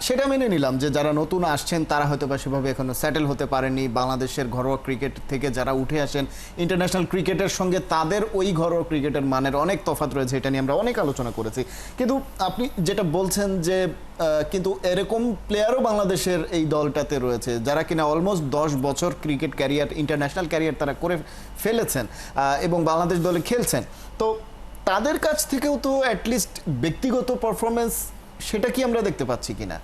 সেটা মেনে নিলাম যে যারা নতুন আসছেন তারা হয়তো বা সেভাবে এখনো সেটেল হতে পারেনি। বাংলাদেশের ঘরোয়া ক্রিকেট থেকে যারা উঠে আসেন ইন্টারন্যাশনাল ক্রিকেটের সঙ্গে তাদের ওই ঘরোয়া ক্রিকেটের মানের অনেক তফাৎ রয়েছে, এটা নিয়ে আমরা অনেক আলোচনা করেছি। কিন্তু আপনি যেটা বলছেন যে কিন্তু এরকম প্লেয়ারও বাংলাদেশের এই দলটাতে রয়েছে যারা কিনা অলমোস্ট 10 বছর ক্রিকেট ক্যারিয়ার, ইন্টারন্যাশনাল ক্যারিয়ার তারা করে ফেলেছেন এবং বাংলাদেশ দলে খেলছেন। তো তাদের কাছ থেকেও তো অ্যাটলিস্ট ব্যক্তিগত পারফরমেন্স সেটা কি আমরা দেখতে পাচ্ছি কিনা?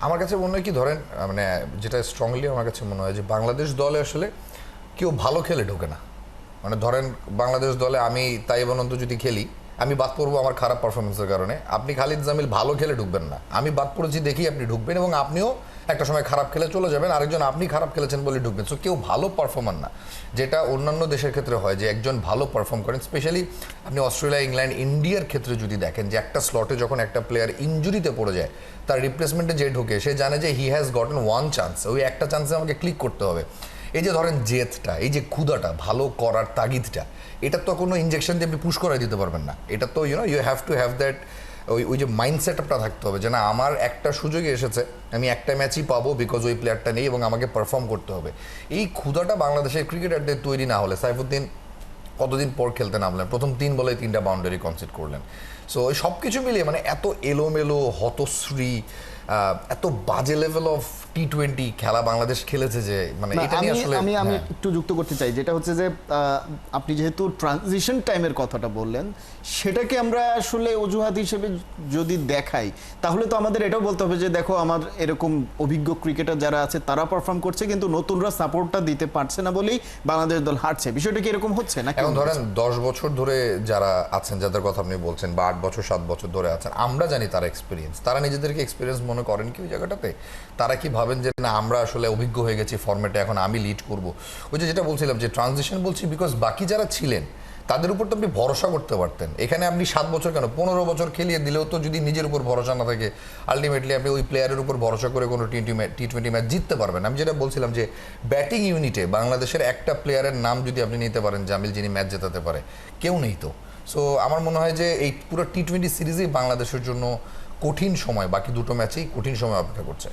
আমার কাছে মনে হয় কি, ধরেন মানে যেটা স্ট্রংলি আমার কাছে মনে হয় যে বাংলাদেশ দলে আসলে কেউ ভালো খেলে ঢোকে না। মানে ধরেন বাংলাদেশ দলে আমি তাইব অনন্ত যদি খেলি, আমি বাদ পড়বো আমার খারাপ পারফরমেন্সের কারণে। আপনি খালিদ জামিল ভালো খেলে ঢুকবেন না, আমি বাদ পড়েছি দেখি আপনি ঢুকবেন, এবং আপনিও একটা সময় খারাপ খেলে চলে যাবেন, আরেকজন আপনি খারাপ খেলেছেন বলে ঢুকবেন। সো কেউ ভালো পারফর্মার না, যেটা অন্যান্য দেশের ক্ষেত্রে হয় যে একজন ভালো পারফর্ম করেন। স্পেশালি আপনি অস্ট্রেলিয়া, ইংল্যান্ড, ইন্ডিয়ার ক্ষেত্রে যদি দেখেন যে একটা স্লটে যখন একটা প্লেয়ার ইনজুরিতে পড়ে যায়, তার রিপ্লেসমেন্টে যে ঢুকে সে জানে যে হি হ্যাজ গটন ওয়ান চান্স, ওই একটা চান্সে আমাকে ক্লিক করতে হবে। এই যে ধরেন জেদটা, এই যে ক্ষুধাটা, ভালো করার তাগিদটা, এটা তো কোনো ইনজেকশন দিয়ে আপনি পুশ করে দিতে পারবেন না। এটা তো you have to have that, ওই যে মাইন্ডসেটটা থাকতে হবে যে না, আমার একটা সুযোগই এসেছে, আমি একটা ম্যাচই পাবো বিকজ ওই প্লেয়ারটা নেই এবং আমাকে পারফর্ম করতে হবে। এই ক্ষুধাটা বাংলাদেশের ক্রিকেটারদের তৈরি না হলে, সাইফুদ্দিন কতদিন পর খেলতে নামলেন, প্রথম 3 বলে 3টা বাউন্ডারি কনসিড করলেন। সো ওই সব কিছু মিলিয়ে মানে এত এলোমেলো, হতশ্রী, এত বাজে লেভেল অফ টি-20 খেলা বাংলাদেশ খেলেছে যে মানে এটা নিয়ে আসলে আমি একটু যুক্ত করতে চাই, যেটা হচ্ছে যে আপনি যেহেতু ট্রানজিশন টাইমের কথাটা বললেন, সেটাকে আমরা আসলে অজুহাত হিসেবে যদি দেখাই তাহলে তো আমাদের এটাও বলতে হবে যে দেখো আমার এরকম অভিজ্ঞ ক্রিকেটার যারা আছে তারা পারফর্ম করছে কিন্তু নতুনরা সাপোর্টটা দিতে পারছে না বলেই বাংলাদেশ দল হারছে। বিষয়টা কি এরকম হচ্ছে না? এখন ধরেন 10 বছর ধরে যারা আছেন, যাদের কথা আপনি বলছেন, বা 8 বছর 7 বছর ধরে আছেন, আমরা জানি তারা এক্সপিরিয়েন্স, তারা নিজেদেরকে এক্সপিরিয়েন্স মনে করেন কি ওই জায়গাটাতে? তারা কি ভাবেন যে না আমরা আসলে অভিজ্ঞ হয়ে গেছি ফরম্যাটে, এখন আমি লিড করব? ওই যে যেটা বলছিলাম যে ট্রানজিশন বলছি বিকজ বাকি যারা ছিলেন তাদের উপর তো আপনি ভরসা করতে পারতেন। এখানে আপনি 7 বছর কেন 15 বছর খেলিয়ে দিলেও তো যদি নিজের উপর ভরসা না থাকে, আলটিমেটলি আপনি ওই প্লেয়ারের উপর ভরসা করে কোনো টি-20 ম্যাচ জিততে পারবেন। আমি যেটা বলছিলাম যে ব্যাটিং ইউনিটে বাংলাদেশের একটা প্লেয়ারের নাম যদি আপনি নিতে পারেন জামিল, যিনি ম্যাচ জেতাতে পারে, কেউ নেই তো। সো আমার মনে হয় যে এই পুরো টি-20 সিরিজেই বাংলাদেশের জন্য কঠিন সময়, বাকি দুটো ম্যাচেই কঠিন সময় অপেক্ষা করছে।